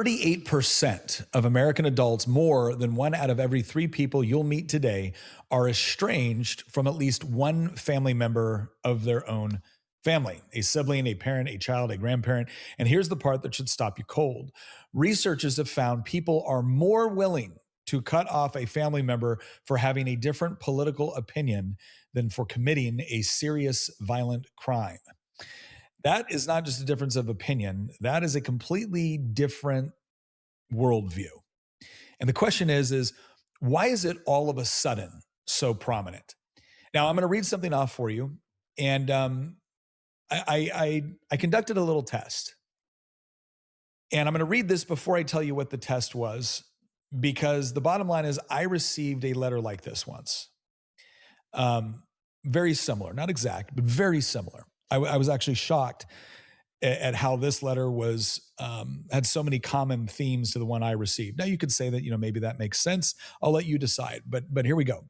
38% of American adults, more than 1 out of every 3 people you'll meet today, are estranged from at least one family member of their own family, a sibling, a parent, a child, a grandparent. And here's the part that should stop you cold. Researchers have found people are more willing to cut off a family member for having a different political opinion than for committing a serious violent crime. That is not just a difference of opinion. That is a completely different worldview. And the question is why is it all of a sudden so prominent? Now, I'm going to read something off for you. And I conducted a little test. And I'm going to read this before I tell you what the test was, because the bottom line is I received a letter like this once. Very similar, not exact, but very similar. I was actually shocked at how this letter was had so many common themes to the one I received. Now you could say that, maybe that makes sense. I'll let you decide. But here we go.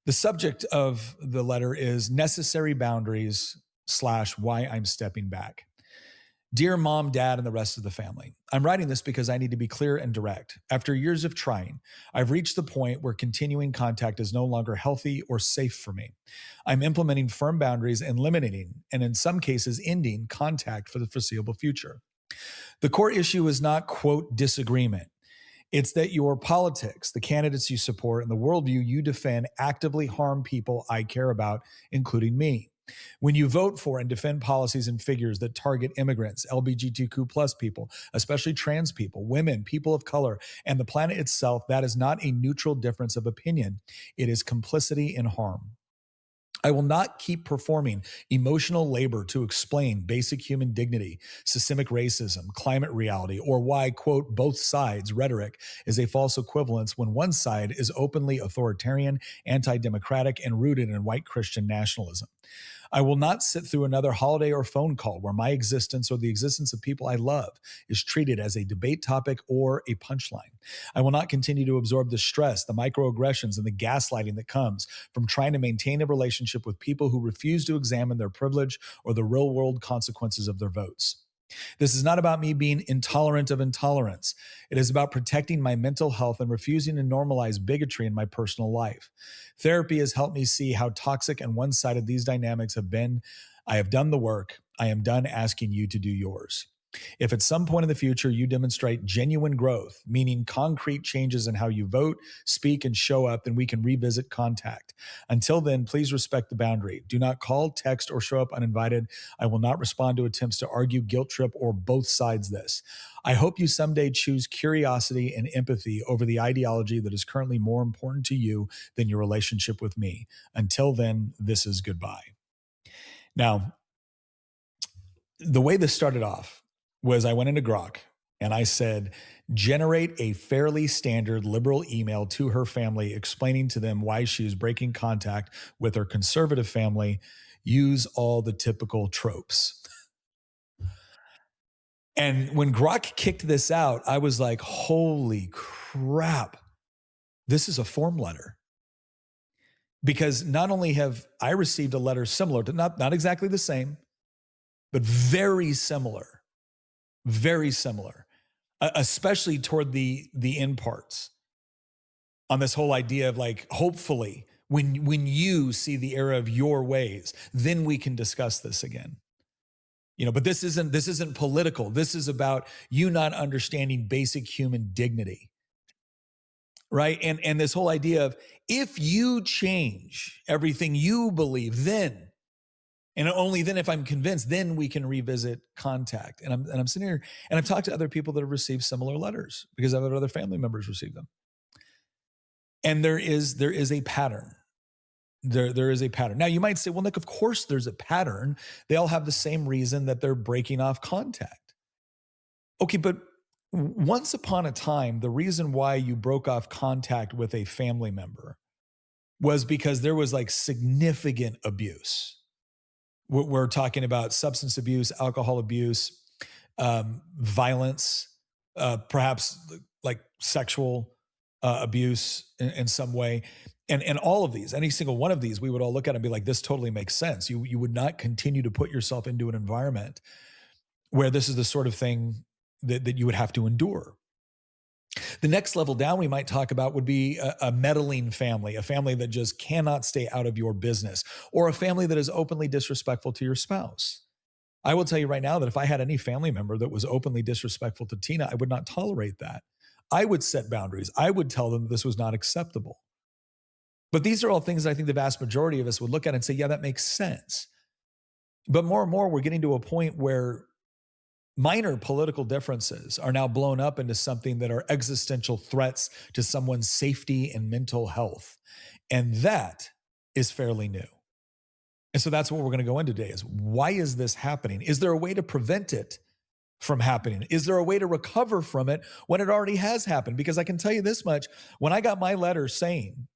The subject of the letter is necessary boundaries / why I'm stepping back. Dear mom, dad, and the rest of the family, I'm writing this because I need to be clear and direct. After years of trying, I've reached the point where continuing contact is no longer healthy or safe for me. I'm implementing firm boundaries and limiting, and in some cases, ending contact for the foreseeable future. The core issue is not, quote, disagreement. It's that your politics, the candidates you support, and the worldview you defend actively harm people I care about, including me. When you vote for and defend policies and figures that target immigrants, LGBTQ plus people, especially trans people, women, people of color, and the planet itself, that is not a neutral difference of opinion. It is complicity in harm. I will not keep performing emotional labor to explain basic human dignity, systemic racism, climate reality, or why, quote, both sides rhetoric is a false equivalence when one side is openly authoritarian, anti-democratic, and rooted in white Christian nationalism. I will not sit through another holiday or phone call where my existence or the existence of people I love is treated as a debate topic or a punchline. I will not continue to absorb the stress, the microaggressions, and the gaslighting that comes from trying to maintain a relationship with people who refuse to examine their privilege or the real-world consequences of their votes. This is not about me being intolerant of intolerance. It is about protecting my mental health and refusing to normalize bigotry in my personal life. Therapy has helped me see how toxic and one-sided these dynamics have been. I have done the work. I am done asking you to do yours. If at some point in the future you demonstrate genuine growth, meaning concrete changes in how you vote, speak, and show up, then we can revisit contact. Until then, please respect the boundary. Do not call, text, or show up uninvited. I will not respond to attempts to argue, guilt trip, or both sides this. I hope you someday choose curiosity and empathy over the ideology that is currently more important to you than your relationship with me. Until then, this is goodbye. Now, the way this started off was I went into Grok and I said, generate a fairly standard liberal email to her family explaining to them why she is breaking contact with her conservative family. Use all the typical tropes. And when Grok kicked this out, I was like, holy crap, this is a form letter. Because not only have I received a letter similar to, not exactly the same, but very similar, especially toward the end parts on this whole idea of like, hopefully when you see the error of your ways, then we can discuss this again. But this isn't political. This is about you not understanding basic human dignity. Right. And this whole idea of if you change everything you believe, then, and only then if I'm convinced, then we can revisit contact. And I'm sitting here and I've talked to other people that have received similar letters because I've had other family members receive them. And there is a pattern. There is a pattern. Now you might say, well, Nick, of course there's a pattern. They all have the same reason that they're breaking off contact. Okay, but once upon a time, the reason why you broke off contact with a family member was because there was like significant abuse. We're talking about substance abuse, alcohol abuse, violence, perhaps like sexual abuse in some way. And all of these, any single one of these, we would all look at and be like, this totally makes sense. You would not continue to put yourself into an environment where this is the sort of thing that you would have to endure. The next level down we might talk about would be a meddling family, a family that just cannot stay out of your business, or a family that is openly disrespectful to your spouse. I will tell you right now that if I had any family member that was openly disrespectful to Tina, I would not tolerate that. I would set boundaries. I would tell them this was not acceptable. But these are all things I think the vast majority of us would look at and say, yeah, that makes sense. But more and more, we're getting to a point where minor political differences are now blown up into something that are existential threats to someone's safety and mental health. And that is fairly new. And so that's what we're going to go into today is why is this happening? Is there a way to prevent it from happening? Is there a way to recover from it when it already has happened? Because I can tell you this much, when I got my letter saying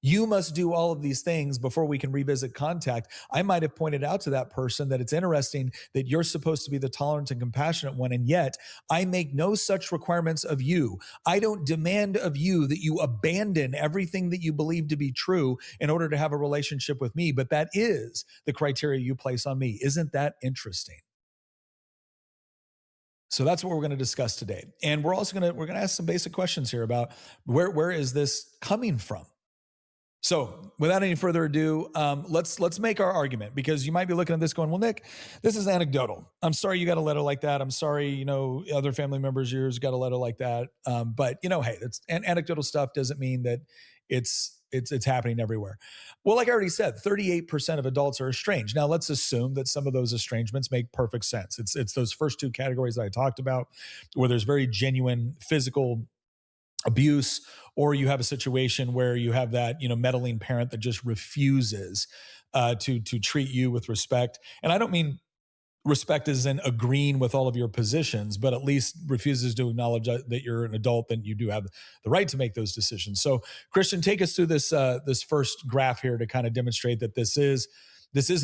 you must do all of these things before we can revisit contact, I might have pointed out to that person that it's interesting that you're supposed to be the tolerant and compassionate one, and yet I make no such requirements of you. I don't demand of you that you abandon everything that you believe to be true in order to have a relationship with me, but that is the criteria you place on me. Isn't that interesting? So that's what we're going to discuss today. And we're also going to ask some basic questions here about where is this coming from? So, without any further ado, let's make our argument, because you might be looking at this going, "Well, Nick, this is anecdotal. I'm sorry you got a letter like that. I'm sorry, other family members of yours got a letter like that. But hey, it's anecdotal stuff doesn't mean that it's happening everywhere." Well, like I already said, 38% of adults are estranged. Now, let's assume that some of those estrangements make perfect sense. It's those first two categories that I talked about, where there's very genuine physical abuse, or you have a situation where you have that meddling parent that just refuses to treat you with respect. And I don't mean respect as in agreeing with all of your positions, but at least refuses to acknowledge that you're an adult, then you do have the right to make those decisions. So, Christian, take us through this first graph here to kind of demonstrate that this is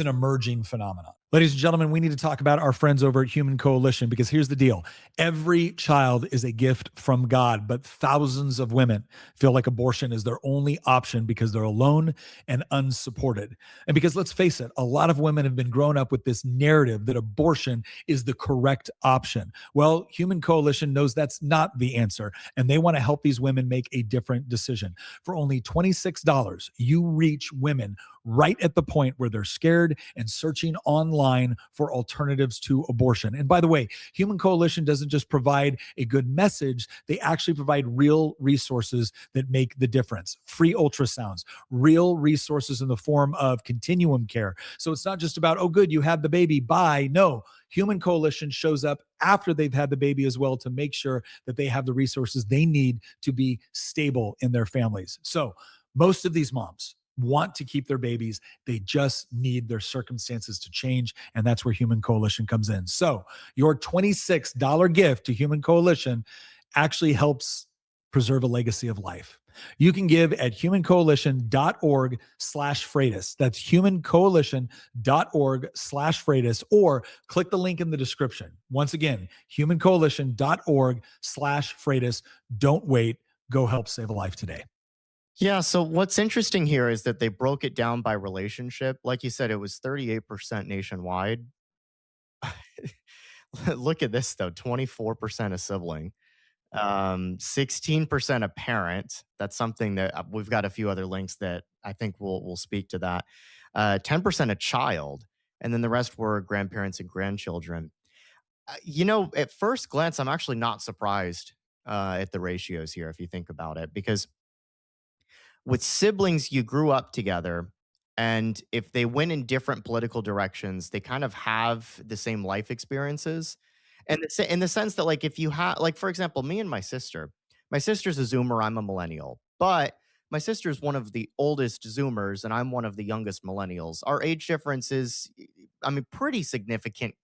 an emerging phenomenon. Ladies and gentlemen, we need to talk about our friends over at Human Coalition, because here's the deal. Every child is a gift from God, but thousands of women feel like abortion is their only option because they're alone and unsupported. And because, let's face it, a lot of women have been grown up with this narrative that abortion is the correct option. Well, Human Coalition knows that's not the answer, and they want to help these women make a different decision. For only $26, you reach women right at the point where they're scared and searching online for alternatives to abortion. And by the way, Human Coalition doesn't just provide a good message, they actually provide real resources that make the difference. Free ultrasounds, real resources in the form of continuum care. So it's not just about, oh, good, you had the baby, bye. No, Human Coalition shows up after they've had the baby as well to make sure that they have the resources they need to be stable in their families. So most of these moms want to keep their babies. They just need their circumstances to change. And that's where Human Coalition comes in. So your $26 gift to Human Coalition actually helps preserve a legacy of life. You can give at humancoalition.org/Freitas. That's humancoalition.org/Freitas, or click the link in the description. Once again, humancoalition.org/Freitas. Don't wait. Go help save a life today. Yeah, so what's interesting here is that they broke it down by relationship. Like you said, it was 38% nationwide. Look at this though, 24% a sibling, 16% a parent. That's something that we've got a few other links that I think will speak to that. 10% a child, and then the rest were grandparents and grandchildren. At first glance, I'm actually not surprised at the ratios here if you think about it, because with siblings, you grew up together. And if they went in different political directions, they kind of have the same life experiences. And in the sense that, like, if you have, like, for example, me and my sister's a Zoomer, I'm a millennial, but my sister's one of the oldest Zoomers, and I'm one of the youngest millennials. Our age difference is, I mean, pretty significant,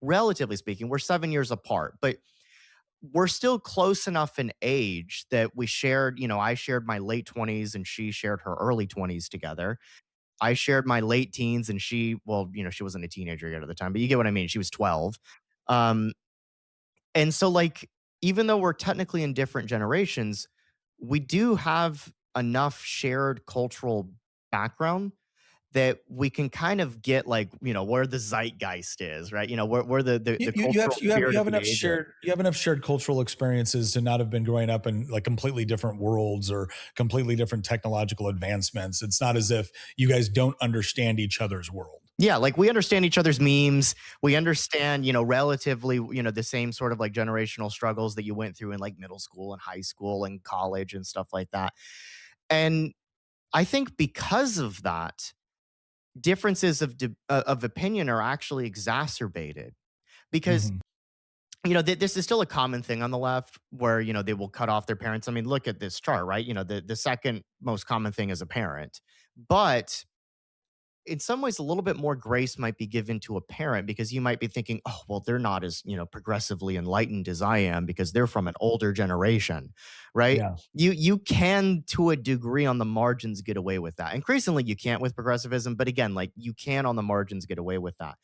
relatively speaking. We're 7 years apart, but we're still close enough in age that we shared, I shared my late 20s and she shared her early 20s together. I shared my late teens and she, well, she wasn't a teenager yet at the time, but you get what I mean. She was 12. Um, and so, like, even though we're technically in different generations, we do have enough shared cultural background that we can kind of get like, where the zeitgeist is, right? Where the cultural spirit of the age is. You have enough shared cultural experiences to not have been growing up in like completely different worlds or completely different technological advancements. It's not as if you guys don't understand each other's world. Yeah, like we understand each other's memes. We understand, relatively, the same sort of like generational struggles that you went through in like middle school and high school and college and stuff like that. And I think because of that, differences of opinion are actually exacerbated because Mhm. this is still a common thing on the left where they will cut off their parents. I mean, look at this chart, right? The second most common thing is a parent, but in some ways a little bit more grace might be given to a parent because you might be thinking, oh well, they're not as progressively enlightened as I am because they're from an older generation, right? Yeah. You can, to a degree, on the margins get away with that. Increasingly you can't with progressivism, but again, like, you can on the margins get away with that.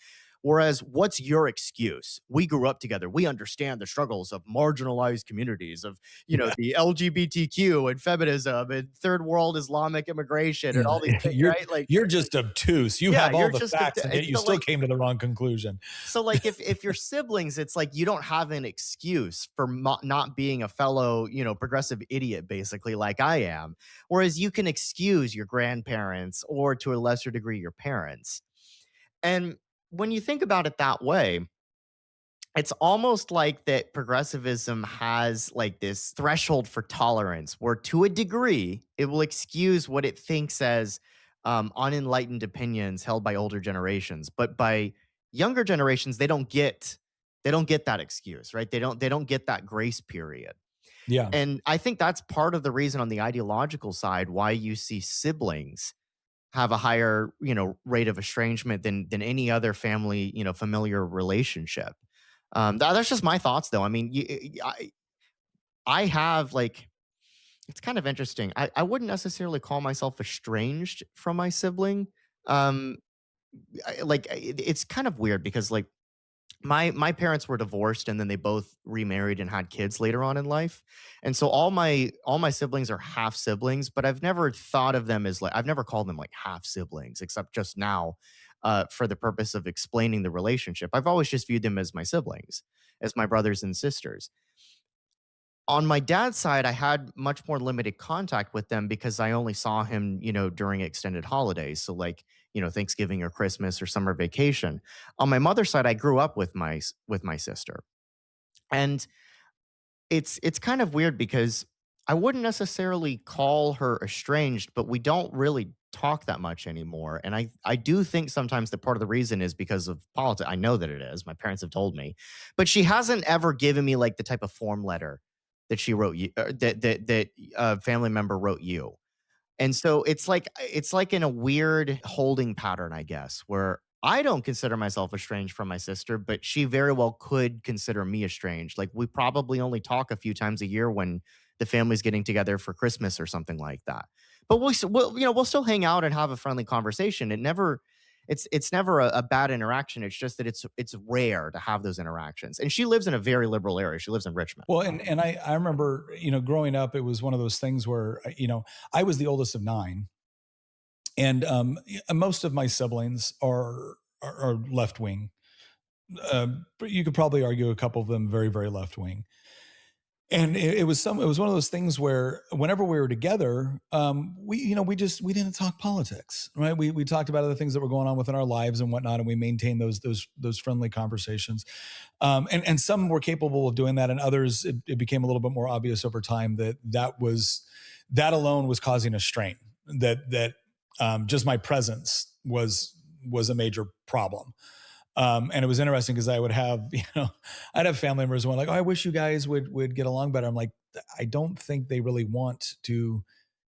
Whereas, what's your excuse? We grew up together. We understand the struggles of marginalized communities, of Yeah. the LGBTQ and feminism and third world Islamic immigration and Yeah. all these things, right? Like, You're just obtuse. You yeah, have all you're the just facts, and yet you so still like came to the wrong conclusion. so like if you're siblings, it's like you don't have an excuse for not being a fellow, progressive idiot, basically, like I am. Whereas you can excuse your grandparents or, to a lesser degree, your parents. And when you think about it that way, it's almost like that progressivism has like this threshold for tolerance where, to a degree, it will excuse what it thinks as unenlightened opinions held by older generations, but by younger generations they don't get that excuse, right? They don't get that grace period. Yeah. And I think that's part of the reason, on the ideological side, why you see siblings have a higher, rate of estrangement than any other family, familiar relationship. That's just my thoughts, though. I mean, I have like, it's kind of interesting. I wouldn't necessarily call myself estranged from my sibling. Um, it's kind of weird because, like, my parents were divorced and then they both remarried and had kids later on in life. And so all my siblings are half siblings, but I've never thought of them as like, I've never called them like half siblings, except just now, for the purpose of explaining the relationship. I've always just viewed them as my siblings, as my brothers and sisters. On my dad's side, I had much more limited contact with them because I only saw him, during extended holidays. So, like, Thanksgiving or Christmas or summer vacation. On my mother's side, I grew up with my sister. And it's kind of weird because I wouldn't necessarily call her estranged, but we don't really talk that much anymore. And I do think sometimes that part of the reason is because of politics. I know that it is. My parents have told me. But she hasn't ever given me like the type of form letter that she wrote you, that a family member wrote you. And so it's like in a weird holding pattern, I guess, where I don't consider myself estranged from my sister, but she very well could consider me estranged. Like, we probably only talk a few times a year when the family's getting together for Christmas or something like that. But we'll still hang out and have a friendly conversation. It's never a bad interaction. It's just that it's rare to have those interactions. And she lives in a very liberal area. She lives in Richmond. Well, and I remember, growing up, it was one of those things where, I was the oldest of nine, and most of my siblings are left wing. But you could probably argue a couple of them very, very left wing. And it was one of those things where whenever we were together, we didn't talk politics, right? We talked about other things that were going on within our lives and whatnot, and we maintained those friendly conversations. And some were capable of doing that, and others, it became a little bit more obvious over time that alone was causing a strain. That just my presence was a major problem. And it was interesting because I would have, I'd have family members who were like, "Oh, I wish you guys would get along better." I'm like, I don't think they really want to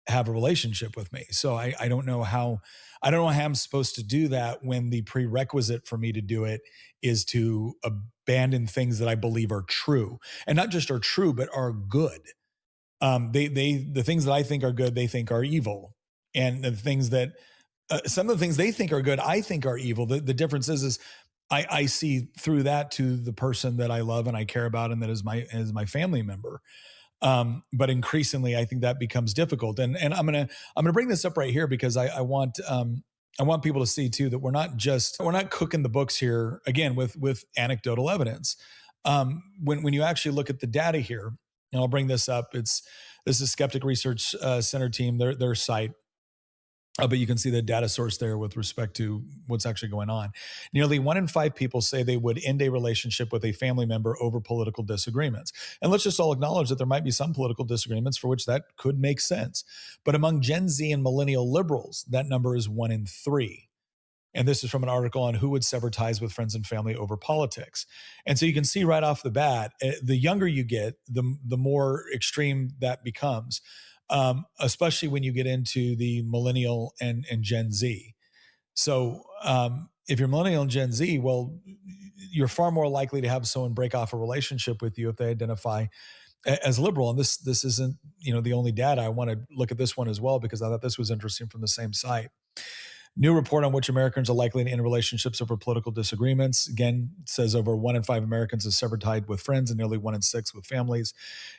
have a relationship with me. So I don't know how I'm supposed to do that when the prerequisite for me to do it is to abandon things that I believe are true, and not just are true, but are good. The things that I think are good, they think are evil, and the things that some of the things they think are good, I think are evil. The difference is I see through that to the person that I love and I care about, and that is my family member. But increasingly, I think that becomes difficult. And I'm gonna bring this up right here because I want people to see too that we're not cooking the books here again with anecdotal evidence. When you actually look at the data here, and I'll bring this up. This is Skeptic Research Center team, their site. But you can see the data source there with respect to what's actually going on. Nearly 1 in 5 people say they would end a relationship with a family member over political disagreements. And let's just all acknowledge that there might be some political disagreements for which that could make sense. But among Gen Z and millennial liberals, that number is 1 in 3. And this is from an article on who would sever ties with friends and family over politics. And so you can see right off the bat, the younger you get, the more extreme that becomes, especially when you get into the millennial and Gen Z. So if you're millennial and Gen Z, well, you're far more likely to have someone break off a relationship with you if they identify as liberal. And this isn't the only data. I want to look at this one as well because I thought this was interesting from the same site. New report on which Americans are likely to end relationships over political disagreements. Again, says over 1 in 5 Americans have severed ties with friends and nearly 1 in 6 with families.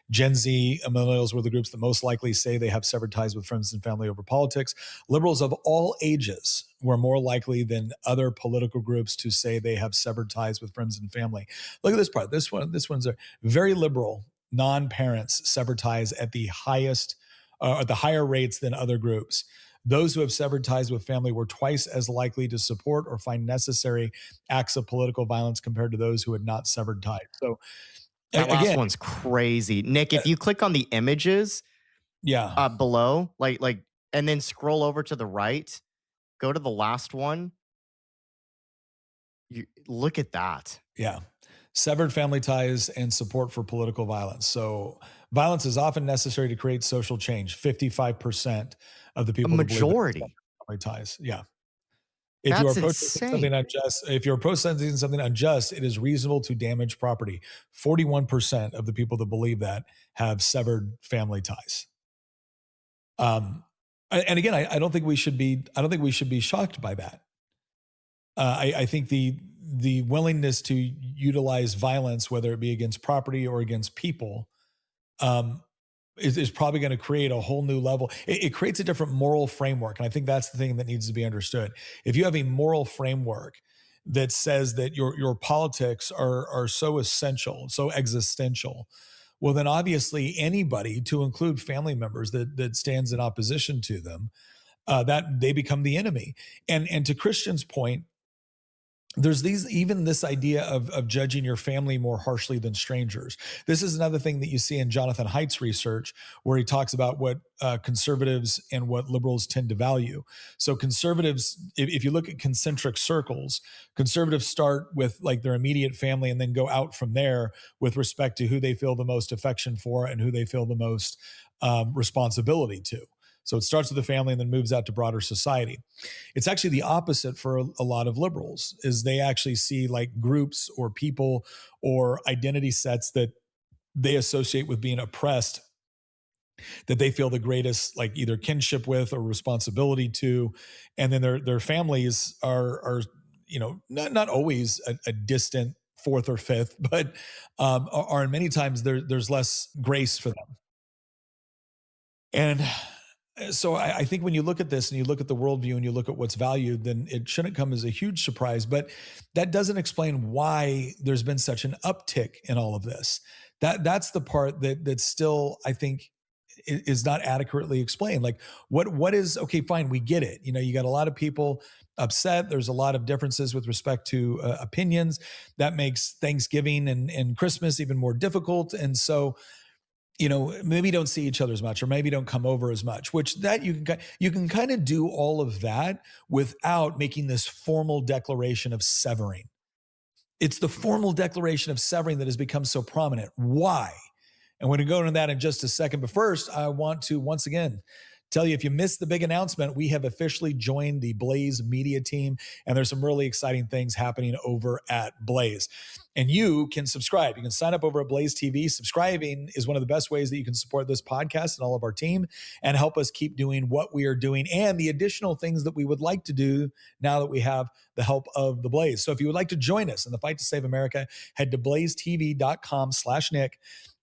Gen Z and millennials were the groups that most likely say they have severed ties with friends and family over politics. Liberals of all ages were more likely than other political groups to say they have severed ties with friends and family. Look at this part. This one's a very liberal non-parents sever ties at the highest, at the higher rates than other groups. Those who have severed ties with family were twice as likely to support or find necessary acts of political violence compared to those who had not severed ties. So That last again, one's crazy. Nick, if you click on the images yeah, below, and then scroll over to the right, go to the last one. You look at that. yeah. Severed family ties and support for political violence. So violence is often necessary to create social change. 55% of the A people that believe majority. family ties. Yeah. If you are That's protesting something insane. unjust, if you're protesting something unjust, it is reasonable to damage property. 41% of the people that believe that have severed family ties. And again, I don't think we should be. I don't think we should be shocked by that. I think the willingness to utilize violence, whether it be against property or against people, um, is probably going to create a whole new level. It creates a different moral framework. And I think that's the thing that needs to be understood. If you have a moral framework that says that your politics are so essential, so existential, well, then obviously anybody, to include family members that stands in opposition to them, that they become the enemy. And to Christian's point, there's even this idea of judging your family more harshly than strangers. This is another thing that you see in Jonathan Haidt's research, where he talks about what conservatives and what liberals tend to value. So conservatives, if you look at concentric circles, conservatives start with like their immediate family and then go out from there with respect to who they feel the most affection for and who they feel the most responsibility to. So it starts with the family and then moves out to broader society. It's actually the opposite for a lot of liberals, is they actually see like groups or people or identity sets that they associate with being oppressed, that they feel the greatest like either kinship with or responsibility to. And then their families are not always a distant fourth or fifth, but are in many times there's less grace for them. And so I think when you look at this and you look at the worldview and you look at what's valued, then it shouldn't come as a huge surprise. But that doesn't explain why there's been such an uptick in all of this. That's the part that still I think is not adequately explained. Like what is okay? Fine, we get it. You got a lot of people upset. There's a lot of differences with respect to opinions. That makes Thanksgiving and Christmas even more difficult. And so maybe don't see each other as much, or maybe don't come over as much, which that you can kind of do all of that without making this formal declaration of severing. It's the formal declaration of severing that has become so prominent. Why? And we're going to go into that in just a second. But first, I want to once again tell you, if you missed the big announcement, we have officially joined the Blaze media team, and there's some really exciting things happening over at Blaze. And you can subscribe. You can sign up over at Blaze TV. Subscribing is one of the best ways that you can support this podcast and all of our team and help us keep doing what we are doing and the additional things that we would like to do now that we have the help of the Blaze. So if you would like to join us in the fight to save America, head to blazetv.com/Nick.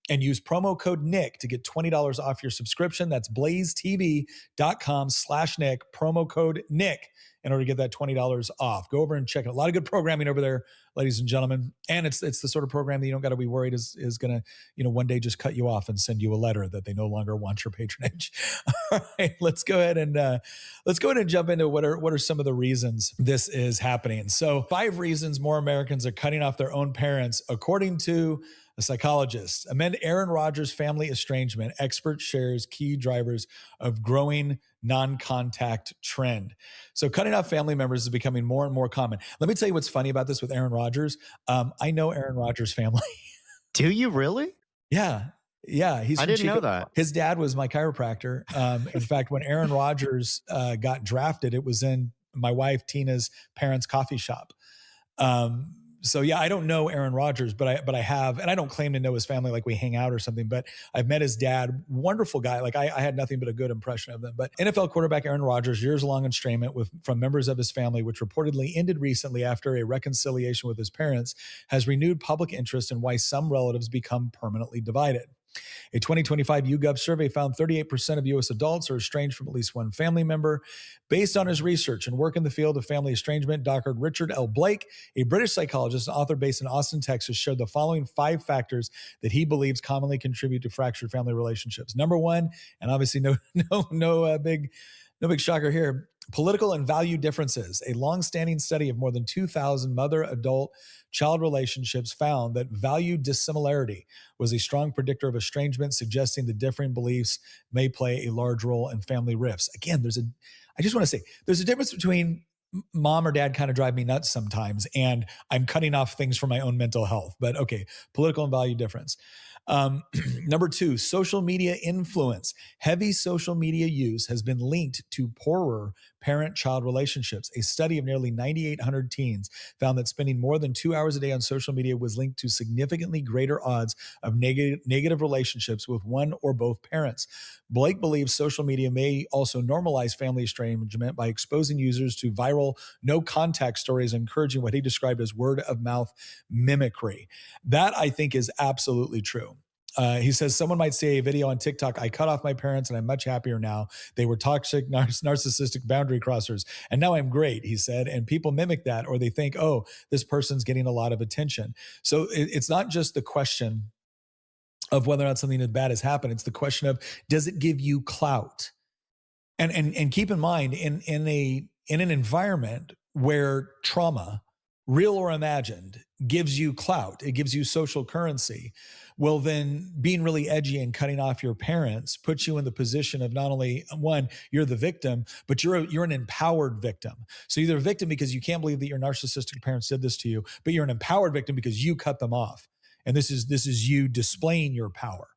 and use promo code Nick to get $20 off your subscription. That's blazetv.com/Nick, promo code Nick, in order to get that $20 off. Go over and check it. A lot of good programming over there, ladies and gentlemen. And it's the sort of program that you don't got to be worried is going to, one day just cut you off and send you a letter that they no longer want your patronage. All right, let's go ahead and jump into what are some of the reasons this is happening. So 5 reasons more Americans are cutting off their own parents, according to a psychologist. Amid Aaron Rodgers' family estrangement, expert shares key drivers of growing non-contact trend. So cutting off family members is becoming more and more common. Let me tell you what's funny about this with Aaron Rodgers. I know Aaron Rodgers' family. Do you really? Yeah. He's I from didn't know that. His dad was my chiropractor. In fact, when Aaron Rodgers got drafted, it was in my wife Tina's parents' coffee shop. So yeah, I don't know Aaron Rodgers, but I have, and I don't claim to know his family, like we hang out or something, but I've met his dad, wonderful guy. Like I had nothing but a good impression of them. But NFL quarterback Aaron Rodgers' years-long estrangement from members of his family, which reportedly ended recently after a reconciliation with his parents, has renewed public interest in why some relatives become permanently divided. A 2025 YouGov survey found 38% of U.S. adults are estranged from at least one family member. Based on his research and work in the field of family estrangement, Dr. Richard L. Blake, a British psychologist and author based in Austin, Texas, showed the following 5 factors that he believes commonly contribute to fractured family relationships. Number 1, and obviously no big shocker here, political and value differences. A long-standing study of more than 2,000 mother-adult-child relationships found that value dissimilarity was a strong predictor of estrangement, suggesting that differing beliefs may play a large role in family rifts. Again, I just want to say, there's a difference between mom or dad kind of drive me nuts sometimes, and I'm cutting off things for my own mental health. But okay, political and value difference. Number 2, social media influence. Heavy social media use has been linked to poorer parent-child relationships. A study of nearly 9,800 teens found that spending more than 2 hours a day on social media was linked to significantly greater odds of negative relationships with one or both parents. Blake believes social media may also normalize family estrangement by exposing users to viral, no-contact stories, encouraging what he described as word-of-mouth mimicry. That, I think, is absolutely true. He says, someone might say a video on TikTok, I cut off my parents and I'm much happier now. They were toxic, narcissistic boundary crossers. And now I'm great, he said. And people mimic that, or they think, oh, this person's getting a lot of attention. So it's not just the question of whether or not something bad has happened. It's the question of, does it give you clout? And keep in mind, in an environment where trauma, real or imagined, gives you clout, it gives you social currency, well, then being really edgy and cutting off your parents puts you in the position of not only, one, you're the victim, but you're an empowered victim. So you're a victim because you can't believe that your narcissistic parents did this to you, but you're an empowered victim because you cut them off. And this is you displaying your power.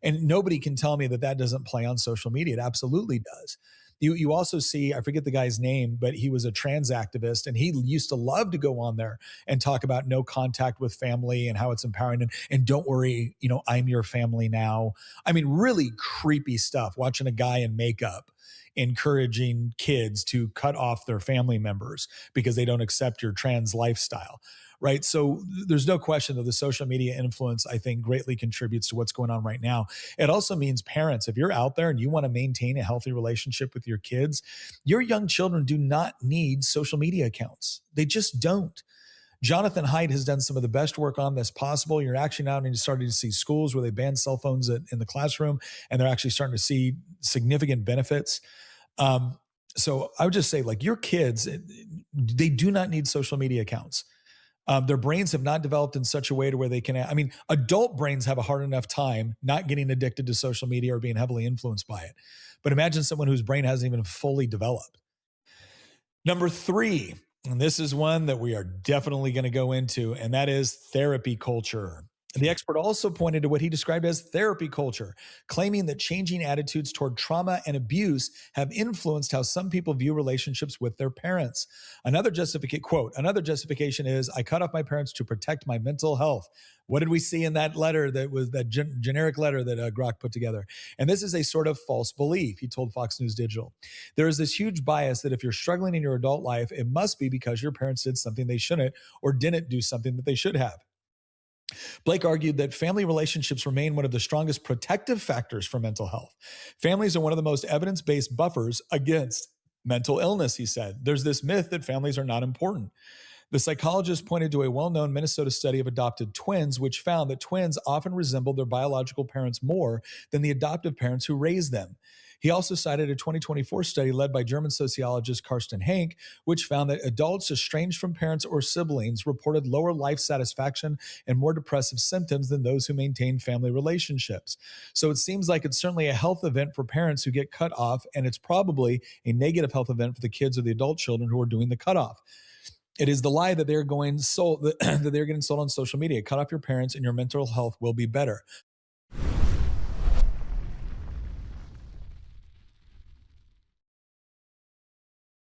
And nobody can tell me that doesn't play on social media. It absolutely does. You also see, I forget the guy's name, but he was a trans activist, and he used to love to go on there and talk about no contact with family and how it's empowering. And don't worry, I'm your family now. I mean, really creepy stuff, watching a guy in makeup encouraging kids to cut off their family members because they don't accept your trans lifestyle. Right. So there's no question that the social media influence, I think, greatly contributes to what's going on right now. It also means parents, if you're out there and you want to maintain a healthy relationship with your kids, your young children do not need social media accounts. They just don't. Jonathan Haidt has done some of the best work on this possible. You're actually now starting to see schools where they ban cell phones in the classroom, and they're actually starting to see significant benefits. So I would just say, like, your kids, they do not need social media accounts. Their brains have not developed in such a way to where they can, adult brains have a hard enough time not getting addicted to social media or being heavily influenced by it. But imagine someone whose brain hasn't even fully developed. Number 3, and this is one that we are definitely going to go into, and that is therapy culture. The expert also pointed to what he described as therapy culture, claiming that changing attitudes toward trauma and abuse have influenced how some people view relationships with their parents. Another justification is, I cut off my parents to protect my mental health. What did we see in that letter that was that generic letter that Grok put together? And this is a sort of false belief, he told Fox News Digital. There is this huge bias that if you're struggling in your adult life, it must be because your parents did something they shouldn't or didn't do something that they should have. Blake argued that family relationships remain one of the strongest protective factors for mental health. Families are one of the most evidence based buffers against mental illness, he said. There's this myth that families are not important. The psychologist pointed to a well known Minnesota study of adopted twins, which found that twins often resemble their biological parents more than the adoptive parents who raised them. He also cited a 2024 study led by German sociologist Karsten Hank, which found that adults estranged from parents or siblings reported lower life satisfaction and more depressive symptoms than those who maintained family relationships. So it seems like it's certainly a health event for parents who get cut off, and it's probably a negative health event for the kids or the adult children who are doing the cutoff. It is the lie that they're going sold that they're getting sold on social media. Cut off your parents and your mental health will be better.